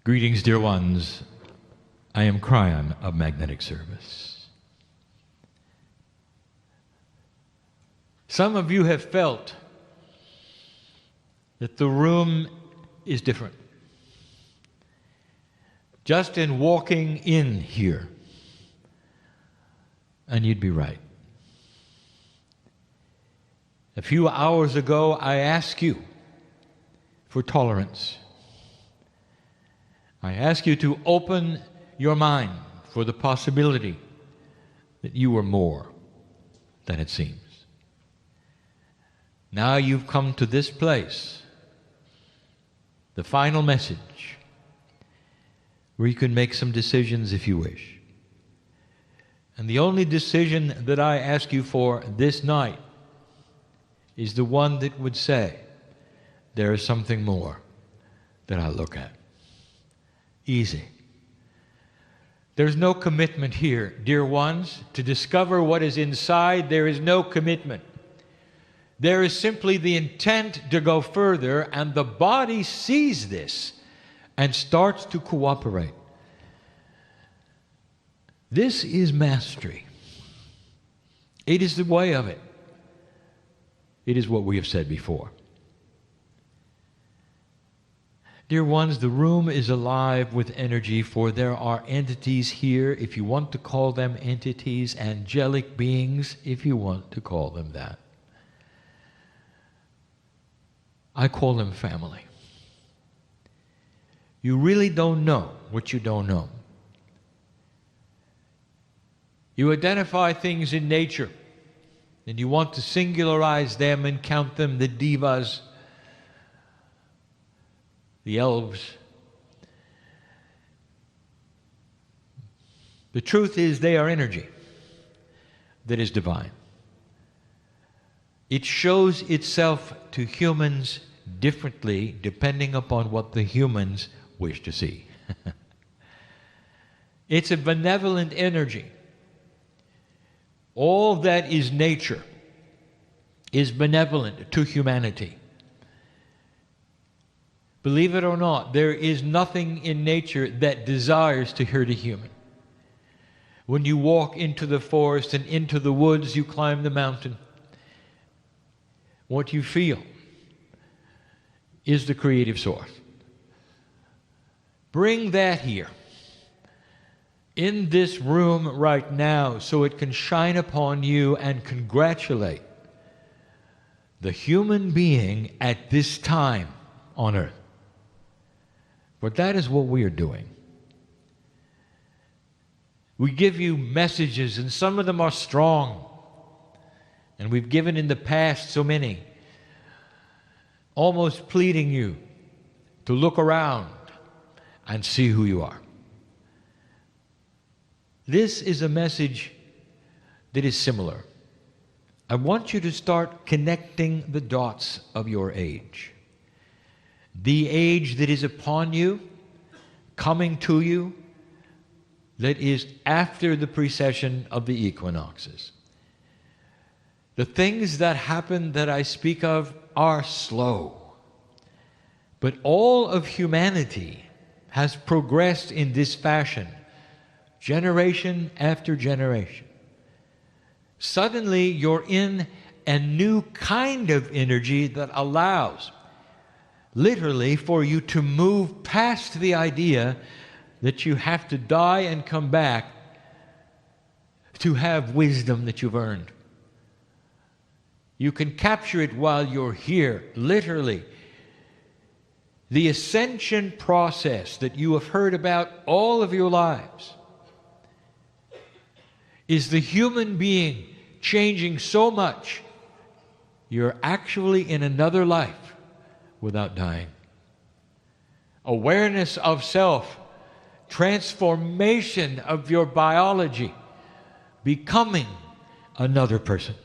Greetings, dear ones. I am Kryon of Magnetic Service. Some of you have felt that the room is different. Just in walking in here, and you'd be right. A few hours ago, I asked you for tolerance. I ask you to open your mind for the possibility that you are more than it seems. Now you've come to this place, the final message, where you can make some decisions if you wish. And the only decision that I ask you for this night is the one that would say, there is something more that I look at. Easy. There's no commitment here, dear ones. To discover what is inside, there is no commitment. There is simply the intent to go further, and the body sees this and starts to cooperate. This is mastery. It is the way of it. It is what we have said before. Dear ones, the room is alive with energy, for there are entities here, if you want to call them entities, angelic beings, if you want to call them that. I call them family. You really don't know what you don't know. You identify things in nature, and you want to singularize them and count them, the divas, the elves. The truth is they are energy that is divine. It shows itself to humans differently depending upon what the humans wish to see. It's a benevolent energy. All that is nature is benevolent to humanity. Believe it or not, there is nothing in nature that desires to hurt a human. When you walk into the forest and into the woods, you climb the mountain, what you feel is the creative source. Bring that here, in this room right now, so it can shine upon you and congratulate the human being at this time on earth. But that is what we are doing. We give you messages, and some of them are strong. And we've given in the past so many, almost pleading you to look around and see who you are. This is a message that is similar. I want you to start connecting the dots of your age. The age that is upon you, coming to you, that is after the precession of the equinoxes. The things that happen that I speak of are slow. But all of humanity has progressed in this fashion, generation after generation. Suddenly you're in a new kind of energy that allows literally for you to move past the idea that you have to die and come back to have wisdom that you've earned. You can capture it while you're here, literally. The ascension process that you have heard about all of your lives is the human being changing so much, you're actually in another life without dying. Awareness of self, transformation of your biology, becoming another person.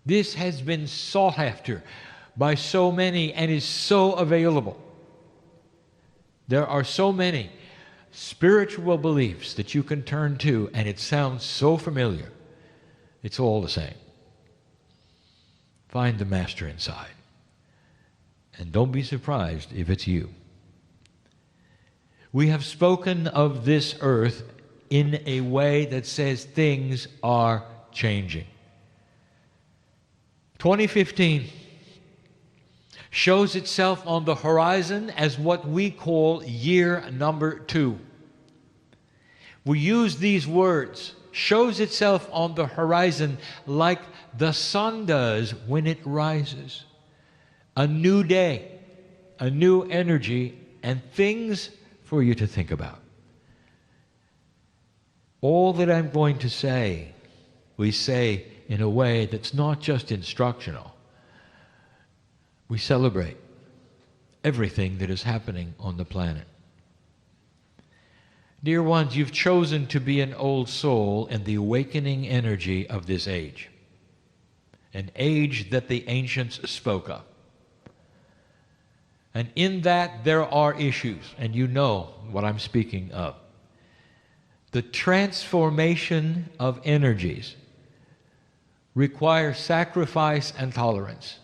This has been sought after by so many and is so available. There are so many spiritual beliefs that you can turn to, and it sounds so familiar. It's all the same. Find the master inside. And don't be surprised if it's you. We have spoken of this earth in a way that says things are changing. 2015 shows itself on the horizon as what we call year number 2. We use these words, shows itself on the horizon like the sun does when it rises. A new day, a new energy, and things for you to think about. All that I'm going to say, we say in a way that's not just instructional. We celebrate everything that is happening on the planet. Dear ones, you've chosen to be an old soul in the awakening energy of this age, an age that the ancients spoke of. And in that there are issues, and you know what I'm speaking of. The transformation of energies requires sacrifice and tolerance.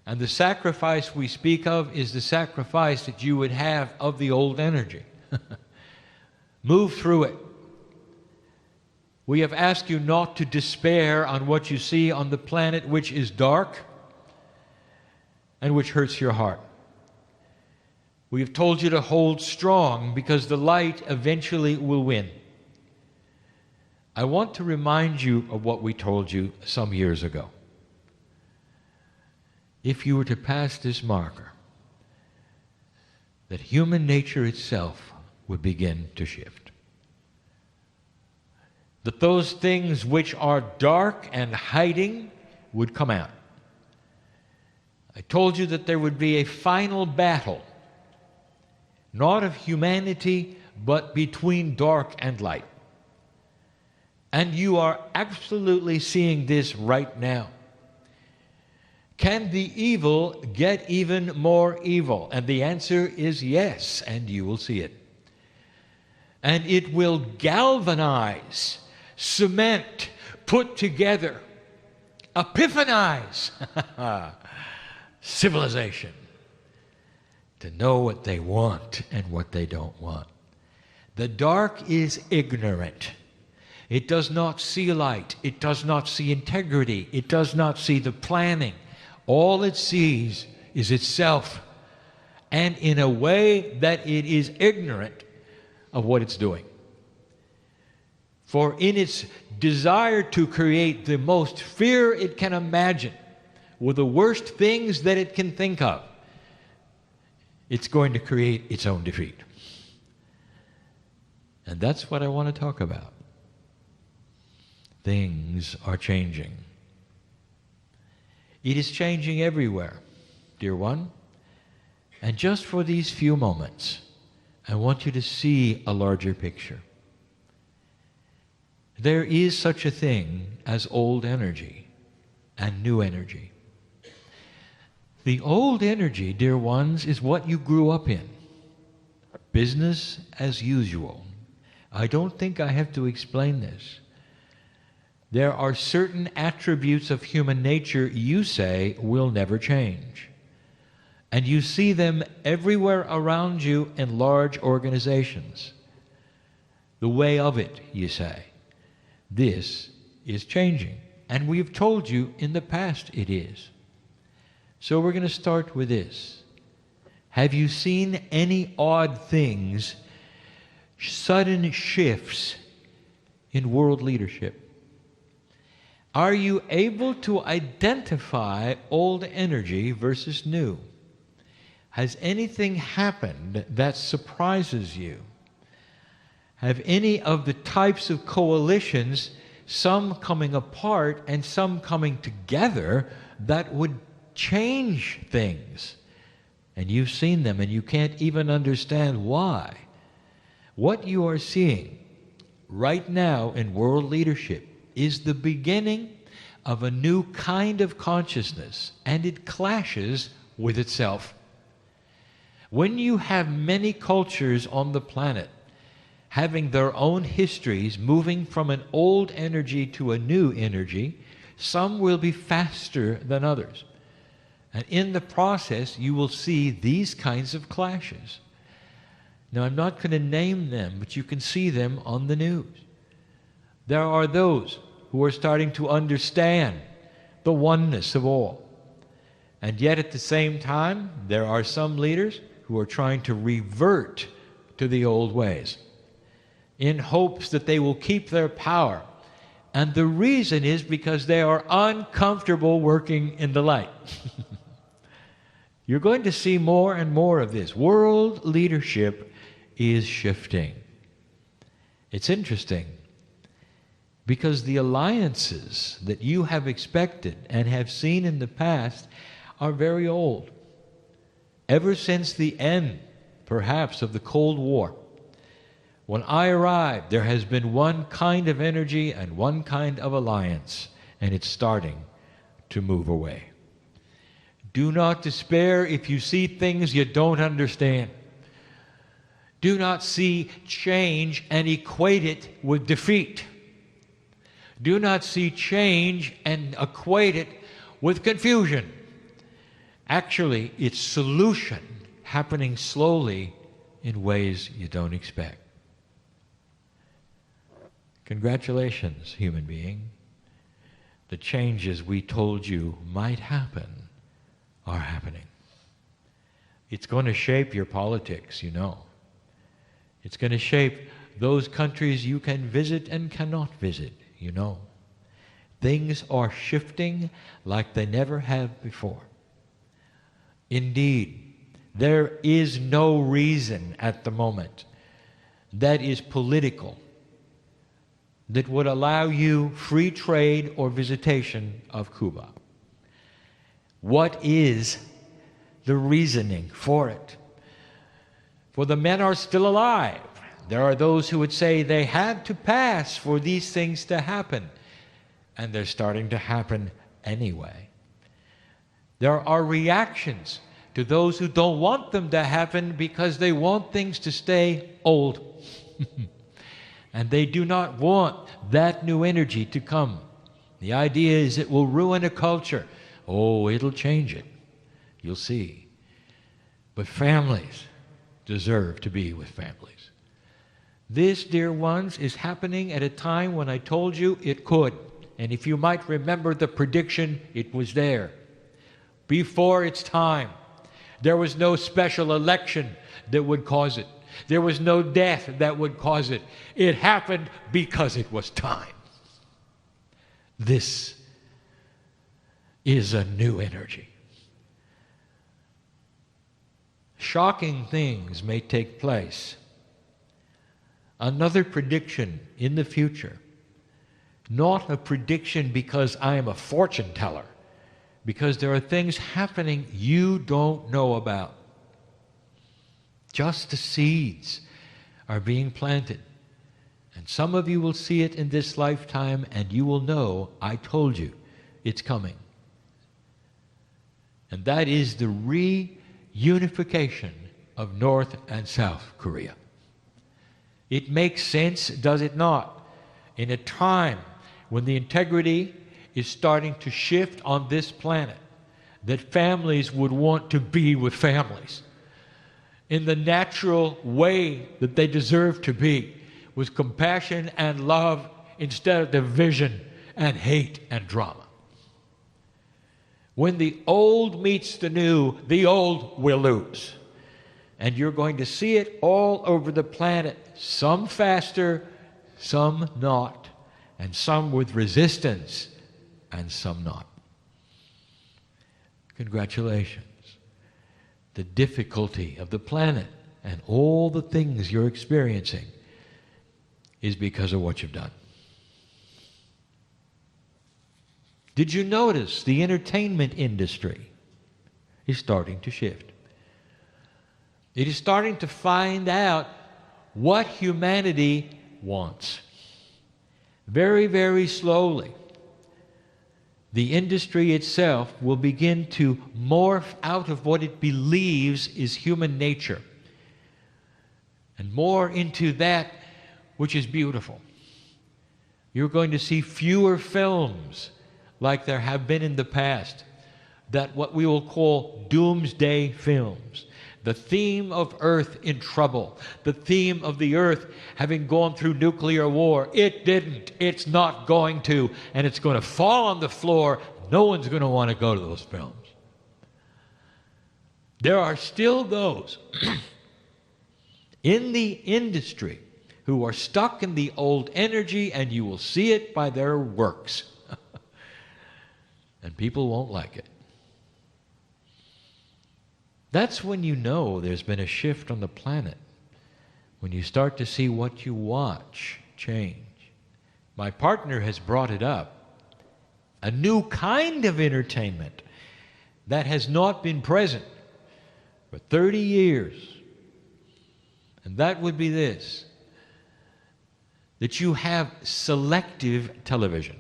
And the sacrifice we speak of is the sacrifice that you would have of the old energy. Move through it. We have asked you not to despair on what you see on the planet, which is dark and which hurts your heart. We have told you to hold strong because the light eventually will win. I want to remind you of what we told you some years ago. If you were to pass this marker, that human nature itself would begin to shift. That those things which are dark and hiding would come out. I told you that there would be a final battle, not of humanity, but between dark and light. And you are absolutely seeing this right now. Can the evil get even more evil? And the answer is yes, and you will see it. And it will galvanize, cement, put together, epiphanize civilization to know what they want and what they don't want. The dark is ignorant. It does not see light. It does not see integrity. It does not see the planning. All it sees is itself, and in a way that it is ignorant of what it's doing. For in its desire to create the most fear it can imagine, with the worst things that it can think of, it's going to create its own defeat. And that's what I want to talk about. Things are changing. It is changing everywhere, dear one. And just for these few moments, I want you to see a larger picture. There is such a thing as old energy and new energy. The old energy, dear ones, is what you grew up in. Business as usual. I don't think I have to explain this. There are certain attributes of human nature you say will never change. And you see them everywhere around you in large organizations. The way of it, you say. This is changing. And we've told you in the past it is. So we're going to start with this. Have you seen any odd things, sudden shifts in world leadership? Are you able to identify old energy versus new? Has anything happened that surprises you? Have any of the types of coalitions, some coming apart and some coming together, that would change things? And you've seen them and you can't even understand why. What you are seeing right now in world leadership is the beginning of a new kind of consciousness, and it clashes with itself. When you have many cultures on the planet having their own histories, moving from an old energy to a new energy, some will be faster than others. And in the process, you will see these kinds of clashes. Now, I'm not going to name them, but you can see them on the news. There are those who are starting to understand the oneness of all. And yet at the same time, there are some leaders who are trying to revert to the old ways in hopes that they will keep their power. And the reason is because they are uncomfortable working in the light. You're going to see more and more of this. World leadership is shifting. It's interesting because the alliances that you have expected and have seen in the past are very old. Ever since the end, perhaps, of the Cold War, when I arrived, there has been one kind of energy and one kind of alliance, and it's starting to move away. Do not despair if you see things you don't understand. Do not see change and equate it with defeat. Do not see change and equate it with confusion. Actually, it's solution happening slowly in ways you don't expect. Congratulations, human being. The changes we told you might happen are happening. It's going to shape your politics, you know. It's going to shape those countries you can visit and cannot visit, you know. Things are shifting like they never have before. Indeed, there is no reason at the moment that is political that would allow you free trade or visitation of Cuba. What is the reasoning for it? For the men are still alive. There are those who would say they had to pass for these things to happen, and they're starting to happen anyway. There are reactions to those who don't want them to happen because they want things to stay old. And they do not want that new energy to come. The idea is it will ruin a culture. Oh, it'll change it. You'll see. But families deserve to be with families. This, dear ones, is happening at a time when I told you it could. And if you might remember the prediction, it was there. Before its time. There was no special election that would cause it. There was no death that would cause it. It happened because it was time. This is a new energy. Shocking things may take place. Another prediction in the future. Not a prediction because I am a fortune teller, because there are things happening you don't know about. Just the seeds are being planted. And some of you will see it in this lifetime, and you will know, I told you, it's coming. And that is the reunification of North and South Korea. It makes sense, does it not? In a time when the integrity is starting to shift on this planet, that families would want to be with families in the natural way that they deserve to be, with compassion and love instead of division and hate and drama. When the old meets the new, the old will lose. And you're going to see it all over the planet, some faster, some not, and some with resistance, and some not. Congratulations. The difficulty of the planet and all the things you're experiencing is because of what you've done. Did you notice the entertainment industry is starting to shift? It is starting to find out what humanity wants. Very, very slowly, the industry itself will begin to morph out of what it believes is human nature and more into that which is beautiful. You're going to see fewer films like there have been in the past, that what we will call doomsday films, The theme of Earth in trouble. The theme of the Earth having gone through nuclear war. It didn't. It's not going to. And it's going to fall on the floor. No one's going to want to go to those films. There are still those in the industry who are stuck in the old energy, and you will see it by their works. And people won't like it. That's when you know there's been a shift on the planet. When you start to see what you watch change. My partner has brought it up. A new kind of entertainment that has not been present for 30 years. And that would be this: that you have selective television.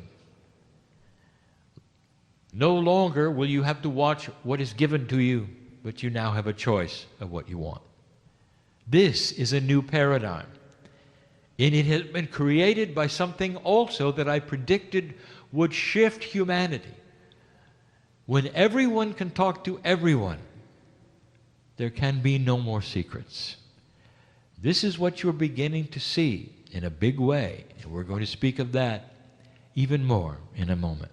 No longer will you have to watch what is given to you, but you now have a choice of what you want. This is a new paradigm. And it has been created by something also that I predicted would shift humanity. When everyone can talk to everyone, there can be no more secrets. This is what you're beginning to see in a big way, and we're going to speak of that even more in a moment.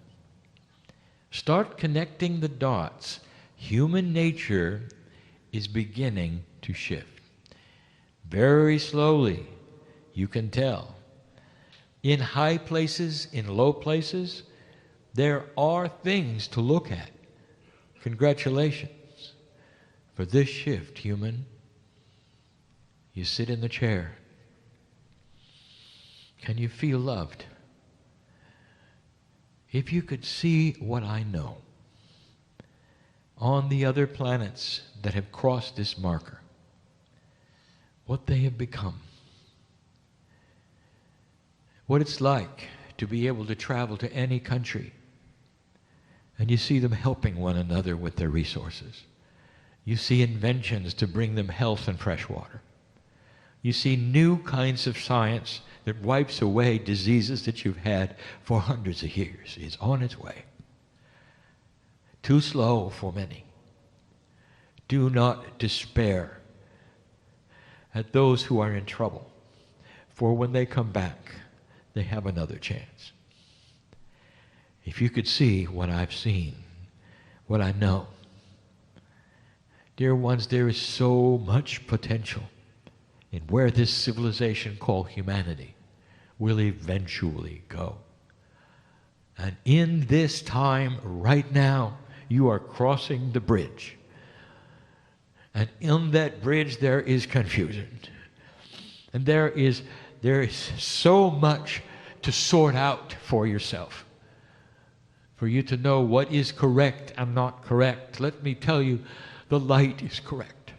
Start connecting the dots. Human nature is beginning to shift. Very slowly, you can tell. In high places, in low places, there are things to look at. Congratulations for this shift, human. You sit in the chair. Can you feel loved? If you could see what I know on the other planets that have crossed this marker, what they have become, what it's like to be able to travel to any country, and you see them helping one another with their resources. You see inventions to bring them health and fresh water. You see new kinds of science that wipes away diseases that you've had for hundreds of years. It's on its way. Too slow for many. Do not despair at those who are in trouble, for when they come back, they have another chance. If you could see what I've seen, what I know, dear ones, there is so much potential in where this civilization called humanity will eventually go. And in this time, right now, you are crossing the bridge. And in that bridge there is confusion. And there is so much to sort out for yourself. For you to know what is correct and not correct. Let me tell you, the light is correct.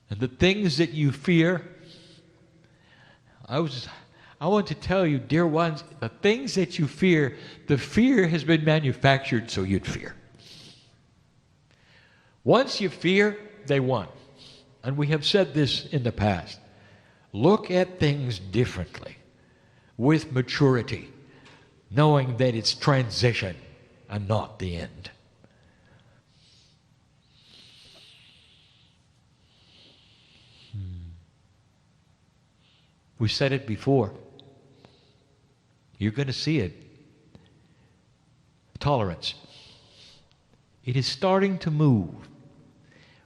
And the things that you fear, I want to tell you, dear ones, the things that you fear, the fear has been manufactured so you'd fear. Once you fear, they won. And we have said this in the past. Look at things differently, with maturity, knowing that it's transition and not the end. We said it before. You're going to see it. Tolerance. It is starting to move.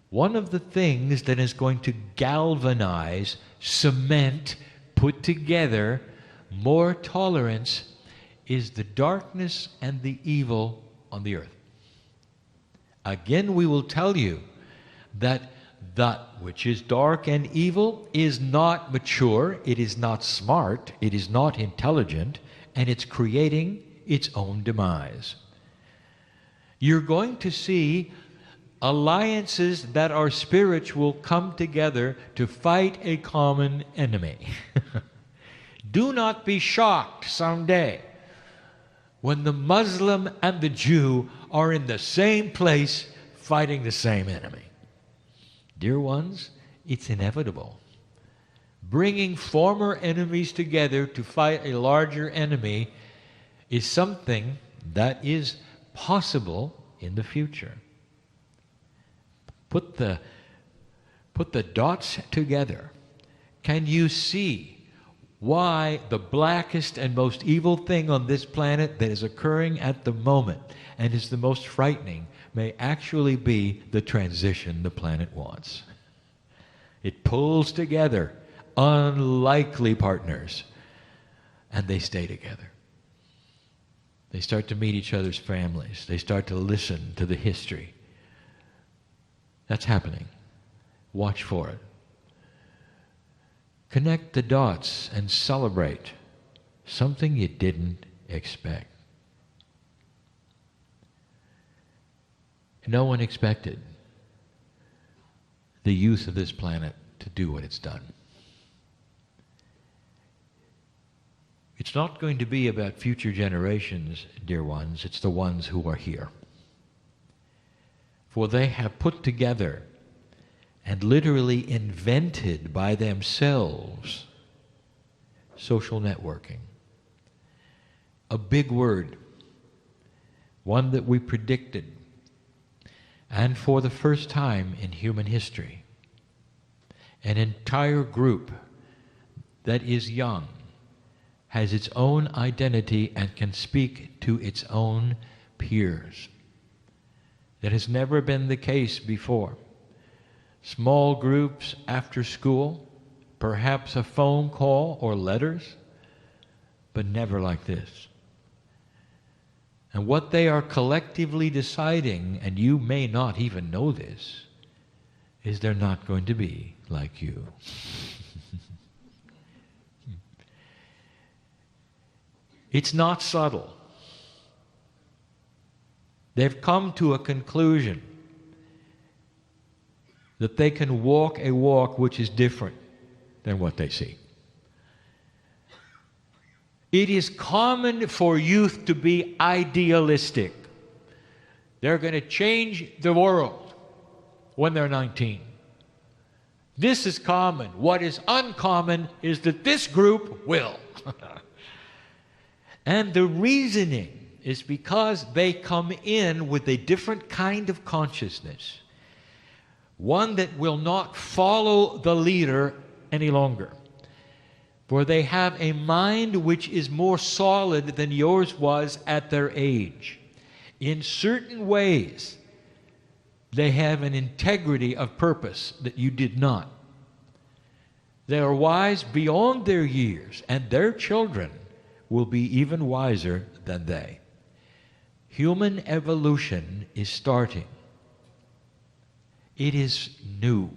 One of the things that is going to galvanize, cement, put together more tolerance is the darkness and the evil on the earth. Again, we will tell you that which is dark and evil is not mature, it is not smart, it is not intelligent, and it's creating its own demise. You're going to see alliances that are spiritual come together to fight a common enemy. Do not be shocked someday when the Muslim and the Jew are in the same place fighting the same enemy. Dear ones, it's inevitable. Bringing former enemies together to fight a larger enemy is something that is possible in the future. Put the dots together. Can you see why the blackest and most evil thing on this planet that is occurring at the moment and is the most frightening may actually be the transition the planet wants? It pulls together unlikely partners, and they stay together. They start to meet each other's families. They start to listen to the history. That's happening. Watch for it. Connect the dots and celebrate something you didn't expect. No one expected the youth of this planet to do what it's done. It's not going to be about future generations, dear ones. It's the ones who are here. For they have put together and literally invented by themselves social networking. A big word, one that we predicted, and for the first time in human history, an entire group that is young, has its own identity and can speak to its own peers. That has never been the case before. Small groups after school, perhaps a phone call or letters, but never like this. And what they are collectively deciding, and you may not even know this, is they're not going to be like you. It's not subtle. They've come to a conclusion that they can walk a walk which is different than what they see. It is common for youth to be idealistic. They're going to change the world when they're 19. This is common. What is uncommon is that this group will. And the reasoning is because they come in with a different kind of consciousness. One that will not follow the leader any longer. For they have a mind which is more solid than yours was at their age. In certain ways, they have an integrity of purpose that you did not. They are wise beyond their years, and their children will be even wiser than they. Human evolution is starting. It is new.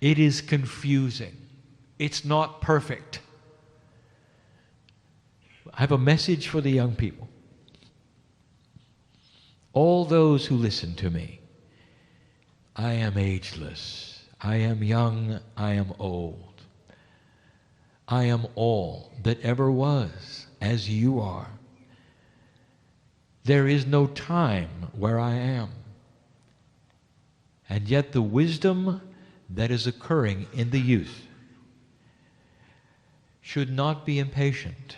It is confusing. It's not perfect. I have a message for the young people. All those who listen to me, I am ageless. I am young. I am old. I am all that ever was, as you are. There is no time where I am. And yet the wisdom that is occurring in the youth should not be impatient.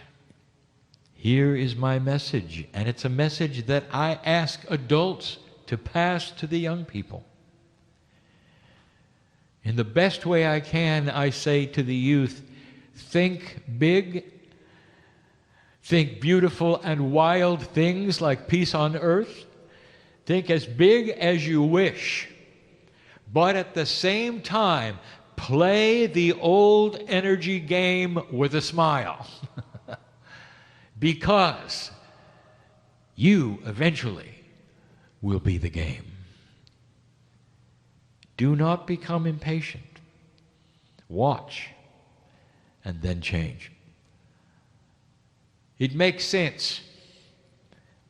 Here is my message, and it's a message that I ask adults to pass to the young people. In the best way I can, I say to the youth, think big, think beautiful and wild things like peace on earth. Think as big as you wish. But at the same time, play the old energy game with a smile. Because you eventually will be the game. Do not become impatient. Watch and then change. It makes sense.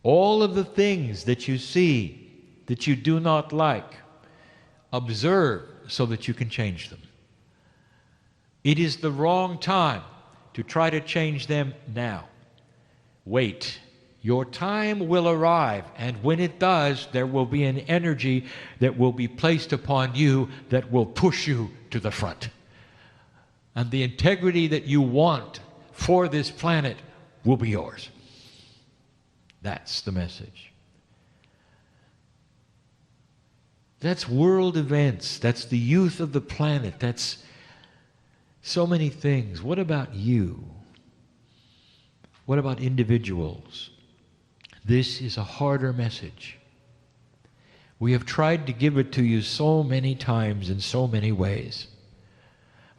All of the things that you see that you do not like, observe so that you can change them. It is the wrong time to try to change them now. Wait. Your time will arrive, and when it does, there will be an energy that will be placed upon you that will push you to the front. And the integrity that you want for this planet will be yours. That's the message. That's world events. That's the youth of the planet. That's so many things. What about you? What about individuals? This is a harder message. We have tried to give it to you so many times in so many ways.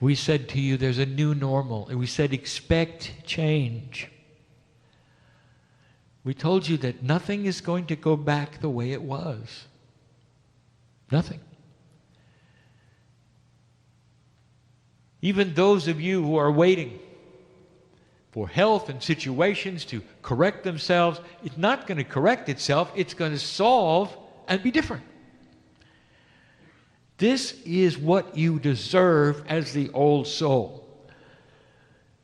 We said to you, there's a new normal. And we said, expect change. We told you that nothing is going to go back the way it was. Nothing. Even those of you who are waiting for health and situations to correct themselves, it's not going to correct itself. It's going to solve and be different. This is what you deserve as the old soul.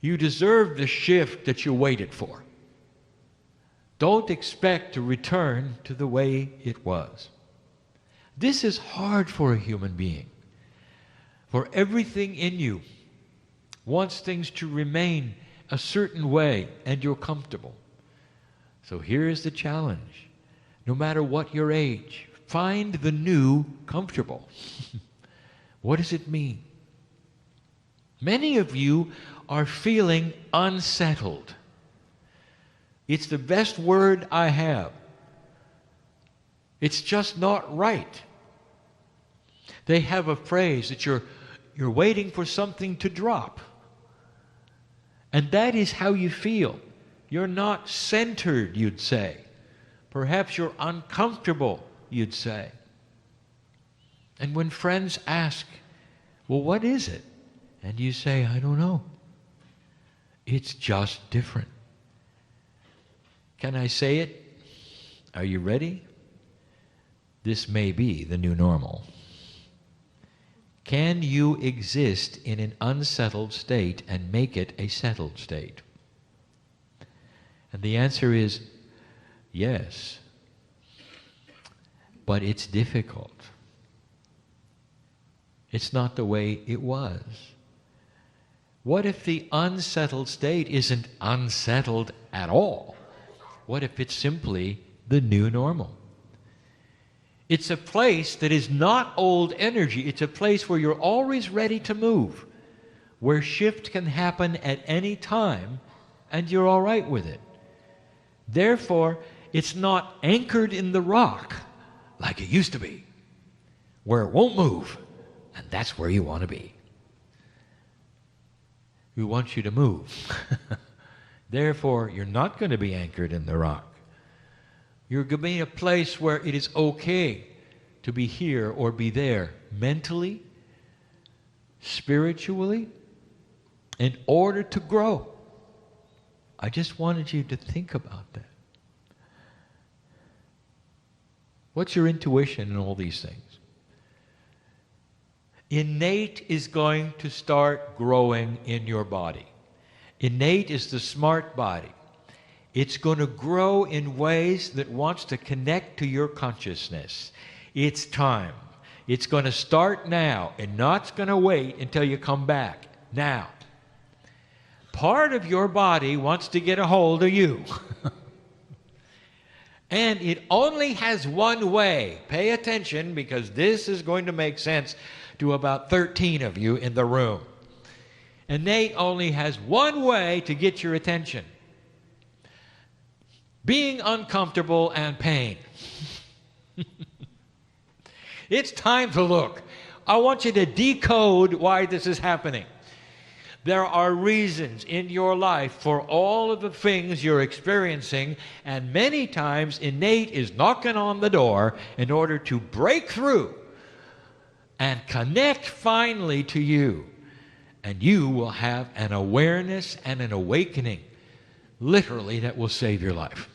You deserve the shift that you waited for. Don't expect to return to the way it was. This is hard for a human being. For everything in you wants things to remain a certain way, and you're comfortable. So here is the challenge. No matter what your age, find the new comfortable. What does it mean? Many of you are feeling unsettled. It's the best word I have. It's just not right. They have a phrase that you're waiting for something to drop. And that is how you feel. You're not centered, you'd say. Perhaps you're uncomfortable, you'd say. And when friends ask, well, what is it? And you say, I don't know. It's just different. Can I say it? Are you ready? This may be the new normal. Can you exist in an unsettled state and make it a settled state? And the answer is yes. But it's difficult. It's not the way it was. What if the unsettled state isn't unsettled at all? What if it's simply the new normal? It's a place that is not old energy. It's a place where you're always ready to move, where shift can happen at any time, and you're all right with it. Therefore, it's not anchored in the rock like it used to be, where it won't move, and that's where you want to be. We want you to move. Therefore, you're not going to be anchored in the rock. You're going to be in a place where it is okay to be here or be there, mentally, spiritually, in order to grow. I just wanted you to think about that. What's your intuition in all these things? Innate is going to start growing in your body. Innate is the smart body. It's going to grow in ways that wants to connect to your consciousness. It's time. It's going to start now and not going to wait until you come back. Now. Part of your body wants to get a hold of you. And it only has one way. Pay attention, because this is going to make sense to about 13 of you in the room. Innate only has one way to get your attention. Being uncomfortable and pain. It's time to look. I want you to decode why this is happening. There are reasons in your life for all of the things you're experiencing, and many times innate is knocking on the door in order to break through and connect finally to you. And you will have an awareness and an awakening, literally, that will save your life.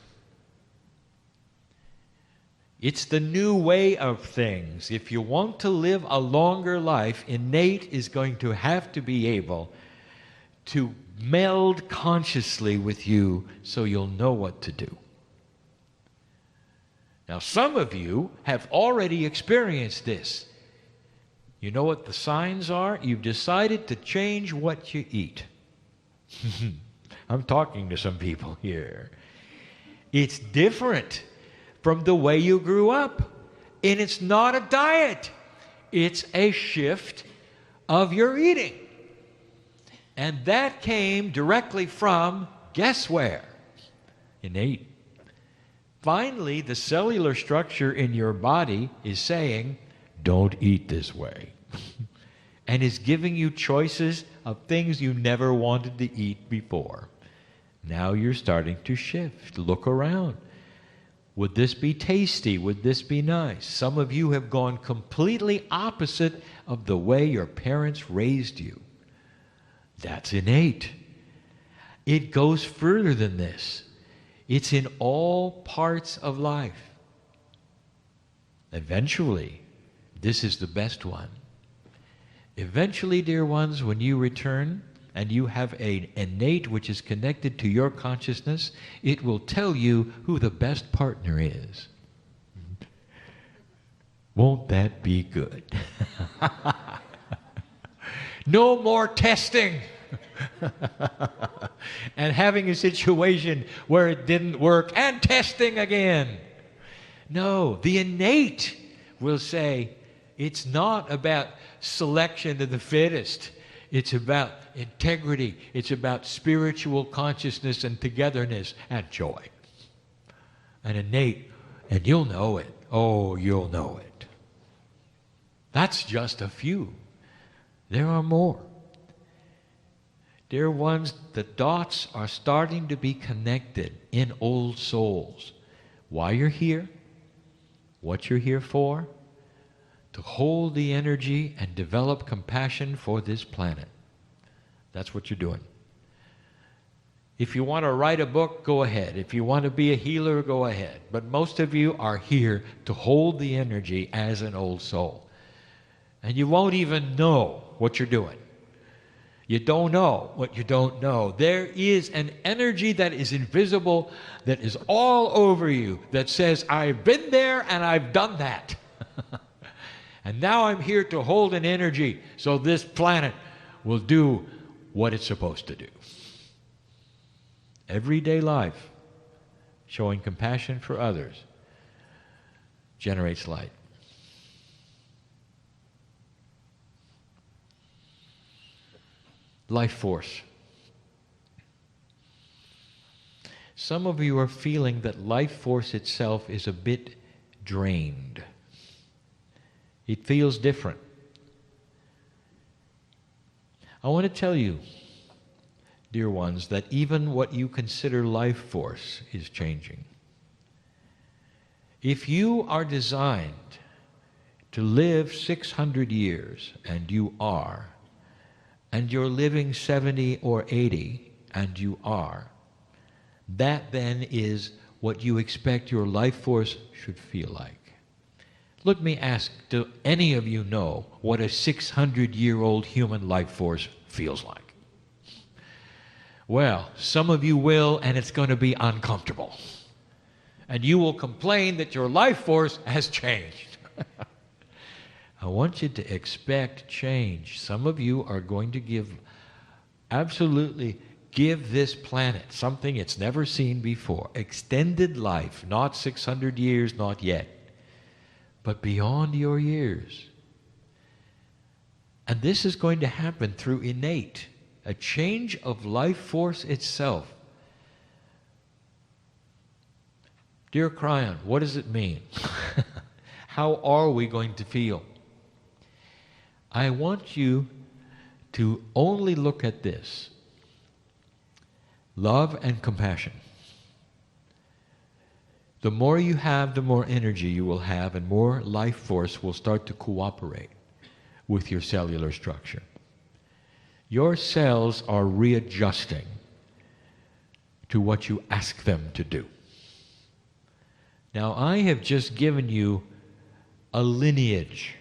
It's the new way of things. If you want to live a longer life, innate is going to have to be able to meld consciously with you so you'll know what to do. Now, some of you have already experienced this. You know what the signs are? You've decided to change what you eat. I'm talking to some people here. It's different from the way you grew up. And it's not a diet. It's a shift of your eating. And that came directly from, guess where? Innate. Finally, the cellular structure in your body is saying, don't eat this way. And is giving you choices of things you never wanted to eat before. Now you're starting to shift. Look around. Would this be tasty? Would this be nice? Some of you have gone completely opposite of the way your parents raised you. That's innate. It goes further than this. It's in all parts of life. Eventually, this is the best one. Eventually, dear ones, when you return and you have an innate which is connected to your consciousness, it will tell you who the best partner is. Won't that be good? No more testing and having a situation where it didn't work and testing again. No, the innate will say it's not about selection of the fittest. It's about integrity. It's about spiritual consciousness and togetherness and joy. And innate, and you'll know it. Oh, you'll know it. That's just a few. There are more. Dear ones, the dots are starting to be connected in old souls. Why you're here, what you're here for, to hold the energy and develop compassion for this planet. That's what you're doing. If you want to write a book, go ahead. If you want to be a healer, go ahead. But most of you are here to hold the energy as an old soul. And you won't even know what you're doing. You don't know what you don't know. There is an energy that is invisible, that is all over you, that says, I've been there and I've done that. And now I'm here to hold an energy so this planet will do what it's supposed to do. Everyday life, showing compassion for others, generates light. Life force. Some of you are feeling that life force itself is a bit drained. It feels different. I want to tell you, dear ones, that even what you consider life force is changing. If you are designed to live 600 years, and you are, and you're living 70 or 80, and you are, that then is what you expect your life force should feel like. Let me ask, do any of you know what a 600-year-old human life force feels like? Well, some of you will, and it's going to be uncomfortable. And you will complain that your life force has changed. I want you to expect change. Some of you are going to absolutely give this planet something it's never seen before. Extended life, not 600 years, not yet, but beyond your years. And this is going to happen through innate, a change of life force itself. Dear Kryon, what does it mean? How are we going to feel? I want you to only look at this. Love and compassion. The more you have, the more energy you will have, and more life force will start to cooperate with your cellular structure. Your cells are readjusting to what you ask them to do. Now, I have just given you a lineage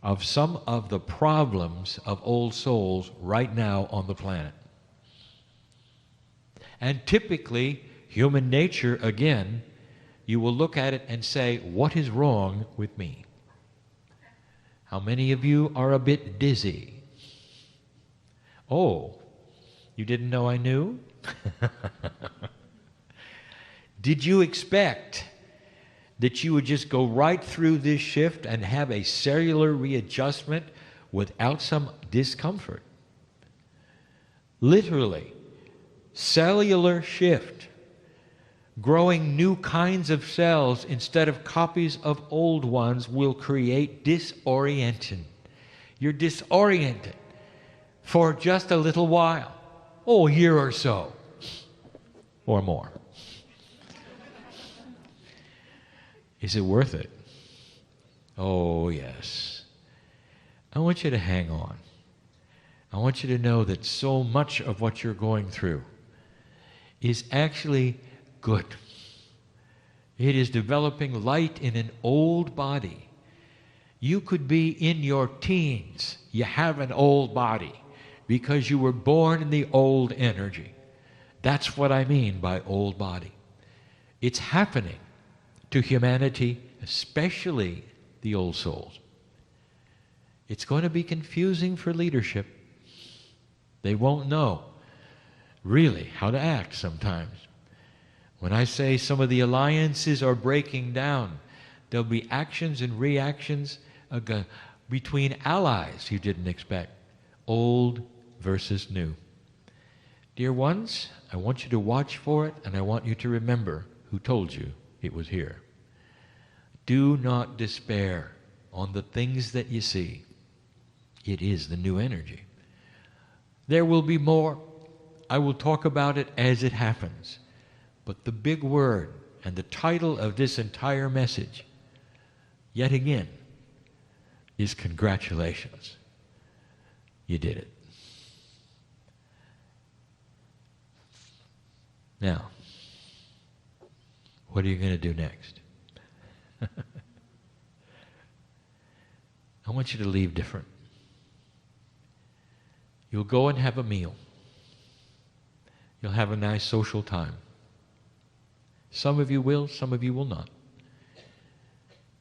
of some of the problems of old souls right now on the planet. And typically, human nature, again, you will look at it and say, what is wrong with me? How many of you are a bit dizzy? Oh, you didn't know I knew? Did you expect that you would just go right through this shift and have a cellular readjustment without some discomfort. Literally, cellular shift, growing new kinds of cells instead of copies of old ones will create disorientation. You're disoriented for just a little while, a year or so, or more. Is it worth it? Oh, yes. I want you to hang on. I want you to know that so much of what you're going through is actually good. It is developing light in an old body. You could be in your teens. You have an old body because you were born in the old energy. That's what I mean by old body. It's happening to humanity, especially the old souls. It's going to be confusing for leadership. They won't know really how to act sometimes. When I say some of the alliances are breaking down, there'll be actions and reactions between allies you didn't expect. Old versus new. Dear ones, I want you to watch for it, and I want you to remember who told you it was here. Do not despair on the things that you see. It is the new energy. There will be more. I will talk about it as it happens. But the big word and the title of this entire message, yet again, is congratulations. You did it. Now, what are you going to do next? I want you to leave different. You'll go and have a meal. You'll have a nice social time. Some of you will, some of you will not.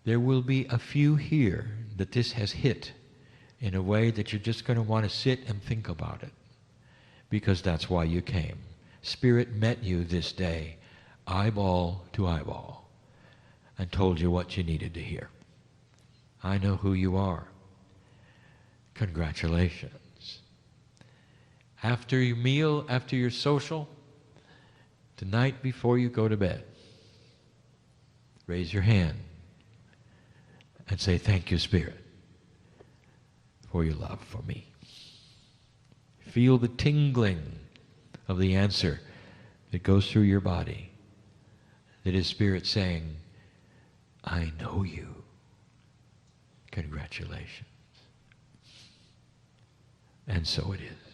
There will be a few here that this has hit in a way that you're just going to want to sit and think about it, because that's why you came. Spirit met you this day, eyeball to eyeball, and told you what you needed to hear. I know who you are. Congratulations. After your meal, after your social, tonight before you go to bed, raise your hand and say, thank you, Spirit, for your love for me. Feel the tingling of the answer that goes through your body. That is Spirit saying, I know you. Congratulations. And so it is.